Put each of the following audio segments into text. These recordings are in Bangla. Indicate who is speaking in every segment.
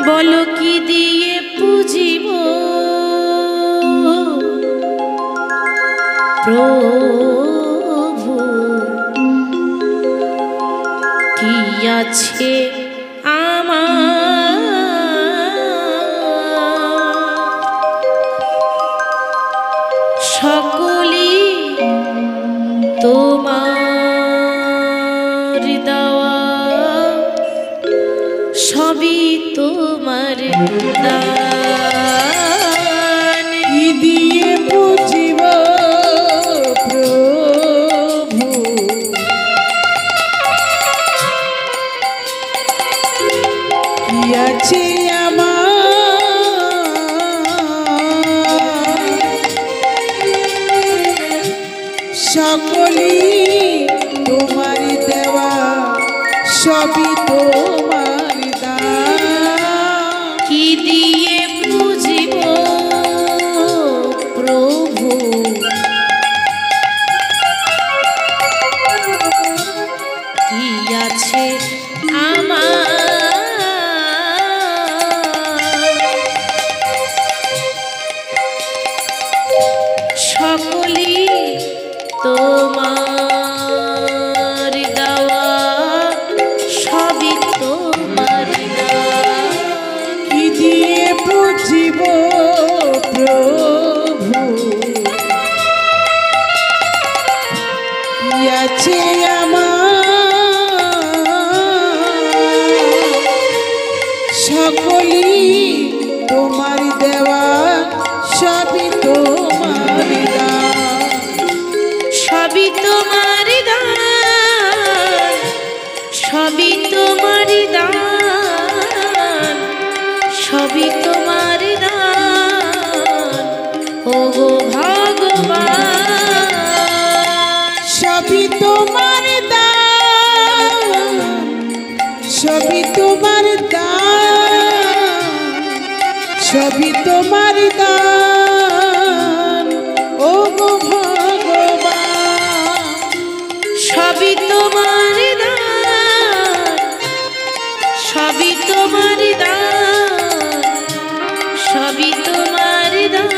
Speaker 1: বলো কি দিয়ে পুজিব প্রভু, কি আছে আমার সকলই তোমার দেওয়া, সবই তোমার দান।
Speaker 2: কি দিয়ে পুজিব প্রভু, কি আছে সকলই তোমার দেওয়া, সবই তোমার দান।
Speaker 1: কি দিয়ে পুজিব প্রভু, কি আছে আমার সকলই তোমার দেওয়া, সবই তোমার দান।
Speaker 2: কি দিয়ে পুজিব প্রভু, কি আছে সকলই তোমার দেওয়া, সবই তোমার দান।
Speaker 1: সবই তোমার দান, সবই তোমার দান, সবই তোমার দান, ওগো ভগবান।
Speaker 2: সবই তোমার দান, সবই তোমার দান, সবই তোমার দান, ও গো ভগবান।
Speaker 1: সবই তোমার দান, সবই তোমার দান, সবই তোমার দান,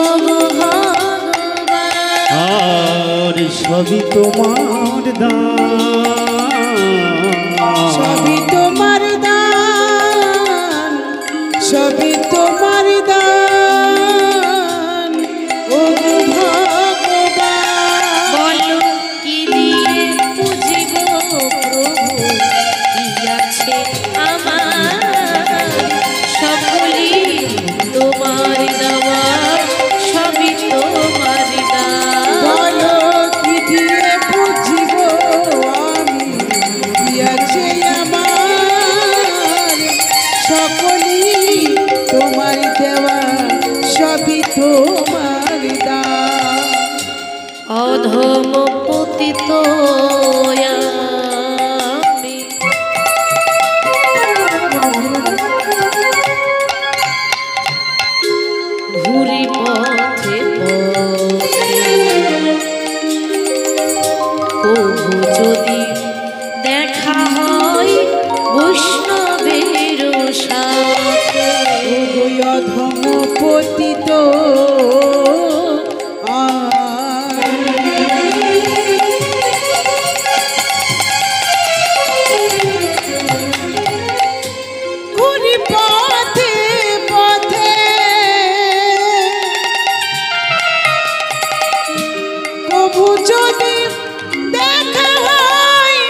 Speaker 1: ওগো ভগবান।
Speaker 3: আর সবই তোমার দান,
Speaker 2: সবই তোমার দান, সবই তোমার দান, ও গো ভগবান।
Speaker 1: বলো কি দিয়ে পুজিব প্রভু, কি আছে আমার সকলই তোমার দেওয়া, সবই তোমার দান।
Speaker 2: বলো কি দিয়ে পুজিব আমি, কি আছে আমার সকলই তোমার দেওয়া, সবই তোমার দান।
Speaker 1: অধম পতিত আমি, ঘুরি পথে পথে, কভু যদি দেখা হয় বৈষ্ণবের সাথে।
Speaker 2: ওগো অধম পতিত ঘুরি পথে পথে, কভু যদি দেখা হয়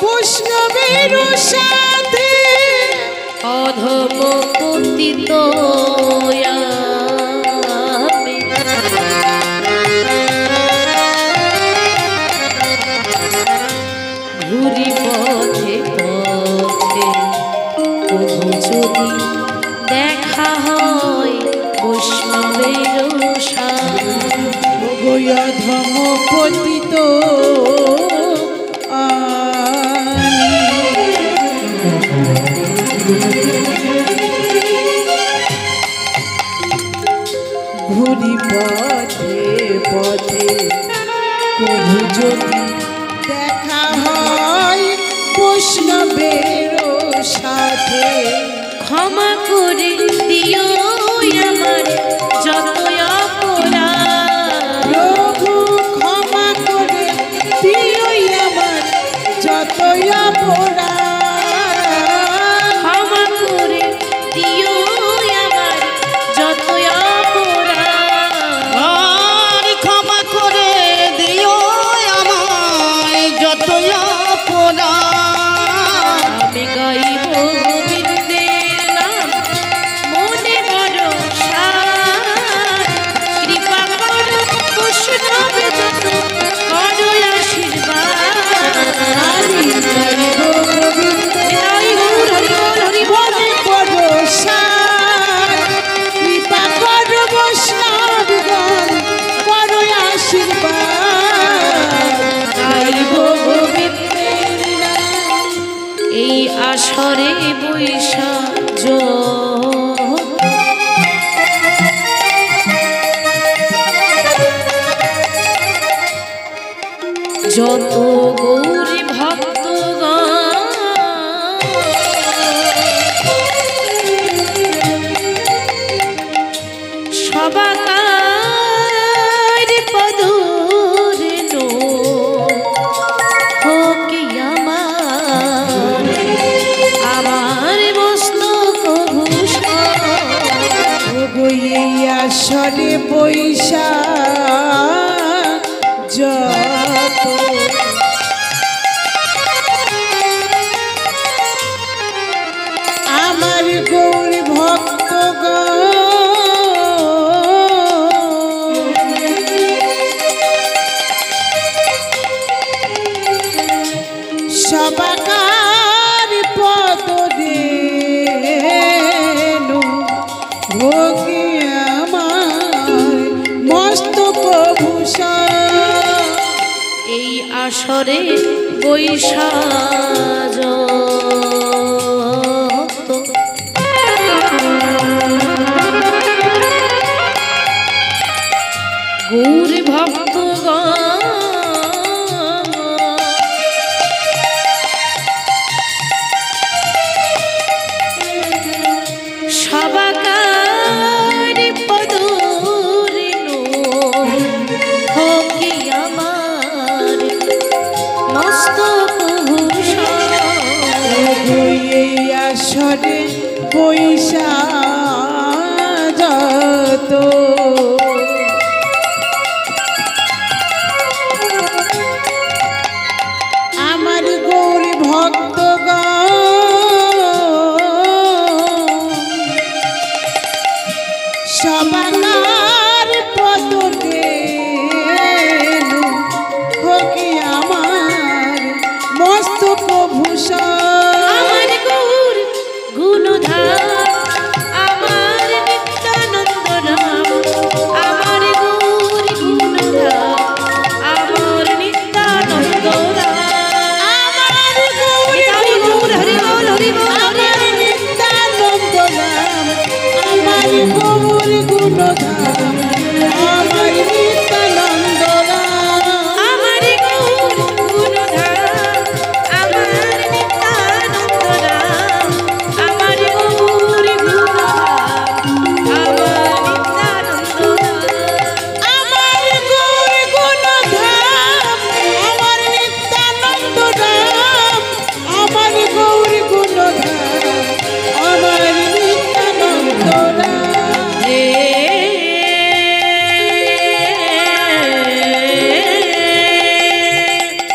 Speaker 2: বৈষ্ণবের সাথে।
Speaker 1: অধম পতিত আমি, ঘুরি পথে পথে, কভু যদি দেখা হয় বৈষ্ণবের সাথে।
Speaker 2: ওগো অধম পতিত আমি, ঘুরি পথে পথে কবু যদি দেখা হয় বৈষ্ণবের সাথে।
Speaker 1: ক্ষমা করে দিও আমার যত অপরাধ,
Speaker 2: প্রভু ক্ষমা করে দিও আমার যত অপরাধ।
Speaker 1: ক্ষমা করে দিও আমার যত অপরাধ।
Speaker 3: আর ক্ষমা করে দিও আমায় যত অপরাধ।
Speaker 1: আমি গাইব গোবিন্দের নাম মনে বড় সার, কৃপা করো বৈষ্ণব যত করো আশীর্বাদ।
Speaker 2: আমি গাইব গোবিন্দের
Speaker 1: হরি বল, হরি বল, হরি বল।
Speaker 2: মনে বড় সার, কৃপা করো বৈষ্ণবগণ, করো আশীর্বাদ।
Speaker 1: গাইব গোবিন্দের নাম এই আসরে বৈশা যত গৌরী ভক্তগণ সবাকার পদরেণু হোক আমার মস্তক ভূষণ।
Speaker 2: ওগো এই আসরে বৈশা যত আমার গৌর ভক্তগণ সবাকার পদরেণু ভোগী আমার মস্তক ভূষণ।
Speaker 1: এই আসরে বৈশাখ গৌর ভক্তগণ সবাকার পদরেণু হোক আমার মস্তক ভূষণ।
Speaker 2: ওগো এই আসরে বৈশা যত আমার গৌর ভক্তগণ সবাকার পদরেণু হোকি আমার মস্তক ভূষণ।
Speaker 1: আমার গৌর গুণধাম আমার নিত্যানন্দ নাম, আমার গৌর গুণধাম আমার নিত্যানন্দ নাম।
Speaker 2: আমার গৌর
Speaker 1: হরি বল, হরি বল, হরি বল।
Speaker 2: আমার নিত্যানন্দ নাম, আমার গৌর গুণধাম, আমার নিত্যানন্দ নাম।
Speaker 1: আমার গৌর গুণধাম আমার নিত্যানন্দ নাম, আমার গৌর গুণধাম আমার নিত্যানন্দ নাম।
Speaker 2: আমার গৌর গুণধাম, আমার নিত্যানন্দ নাম, আমার গৌর গুণধাম, আমার নিত্যানন্দ নাম।
Speaker 1: রে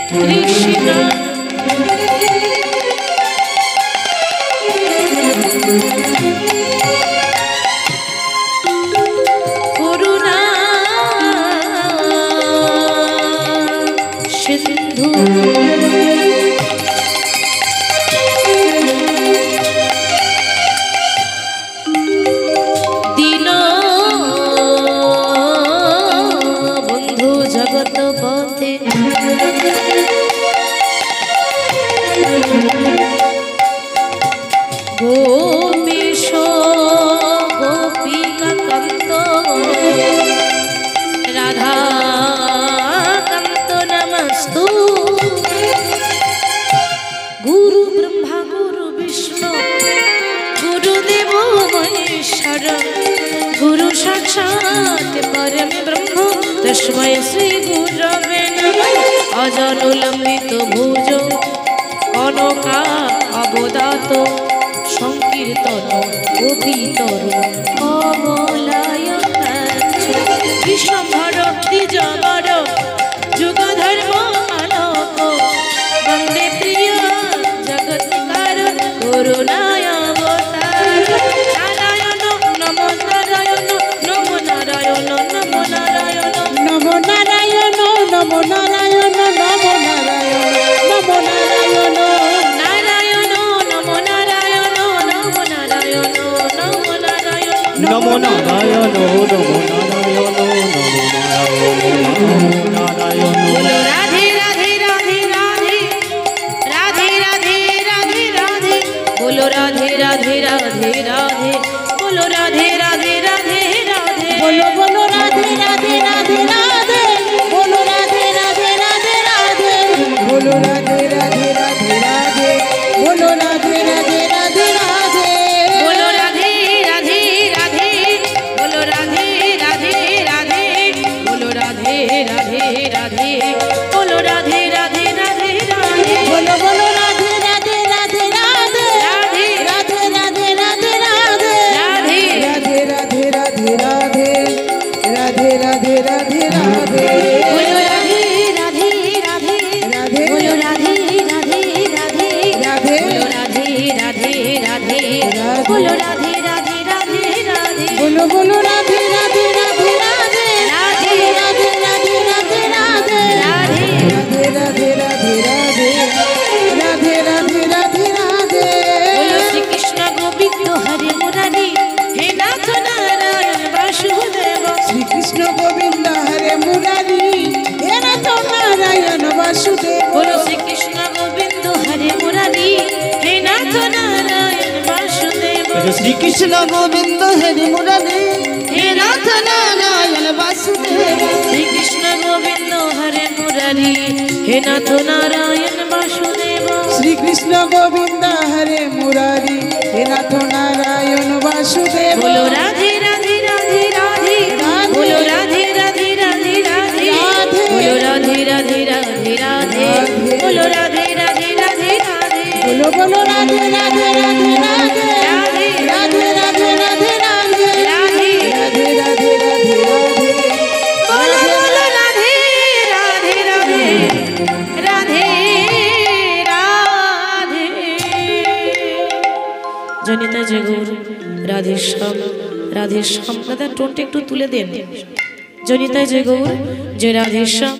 Speaker 1: কৃষ্ণ করুণা সিন্ধু দীন বন্ধু জগৎ পথে গোপী परमेश्वर गुरु साक्षात् परम ब्रह्म तस्मै श्री गुरवे नमः अजनुलंबित भुज कनका अवदात संकीर्तन अभितर अमलायताच्छ विश्वभर द्विजवर जुगधर्म आलोक वन्दे प्रिय जगत्कार करुणाय अवतार नारायण नमो नारायण नमो नारायण नमो नारायण
Speaker 2: नमो नारायण नमो नारायण नमो नारायण नमो नारायण
Speaker 1: नारायण नमो नारायण नमो नारायण नमो नारायण
Speaker 3: नमो नारायण नमो नारायण नमो नारायण
Speaker 1: बोलो राधे राधे राधे राधे राधे राधे राधे राधे बोलो राधे राधे राधे राधे बोलो राधे राधे राधे राधे
Speaker 2: बोलो बोलो राधे राधे राधे राधे बोलो राधे राधे राधे राधे बोलो राधे राधे राधे राधे बोलो राधे राधे राधे राधे
Speaker 1: बोलो राधे राधे राधे बोलो राधे राधे राधे बोलो राधे राधे राधे बोलो राधे राधे राधे राधे
Speaker 2: बोलो बोलो राधे राधे राधे राधे
Speaker 1: राधे
Speaker 2: राधे राधे राधे राधे
Speaker 1: राधे
Speaker 2: राधे राधे राधे राधे राधे राधे राधे
Speaker 1: बोलो राधे राधे राधे
Speaker 2: राधे
Speaker 1: बोलो राधे राधे राधे
Speaker 2: राधे
Speaker 1: बोलो राधे राधे राधे बोलो राधे राधे राधे राधे
Speaker 2: बोलो बोलो राधे राधे राधे राधे
Speaker 1: राधे
Speaker 2: राधे राधे राधे राधे
Speaker 1: राधे
Speaker 2: राधे राधे राधे राधे राधे राधे
Speaker 1: बोलो श्री कृष्ण गोविंद हरे मुरारी हे नाथ नारायण वासुदेव
Speaker 2: श्री कृष्ण गोविंद हरे मुरारी हे नाथ नारायण वासुदेव
Speaker 1: बोलो श्री कृष्ण गोविंद हरे मुरारी हे नाथ नारायण वासुदेव
Speaker 3: श्री कृष्ण गोविंद हरि मुरली हे नाथ नारायण वासुदेव
Speaker 1: श्री कृष्ण गोविंद हरे मुरारी हे नाथ नारायण वासुदेव
Speaker 2: श्री कृष्ण गोविंद हरे मुरारी हे नाथ नारायण वासुदेव
Speaker 1: बोलो राधे राधे राधे राधे बोलो राधे राधे राधे राधे बोलो राधे राधे राधे राधे बोलो राधे राधे राधे राधे
Speaker 2: बोलो बोलो राधे राधे राधे राधे राधे राधे राधे राधे
Speaker 1: राधे
Speaker 2: राधे राधे राधे राधे
Speaker 1: बोलो बोलो राधे राधे राधे राधे राधे जनिता जगुर राधे श्याम दादा টোনটা একটু তুলে দেন जनिता जगुर जय राधे श्याम।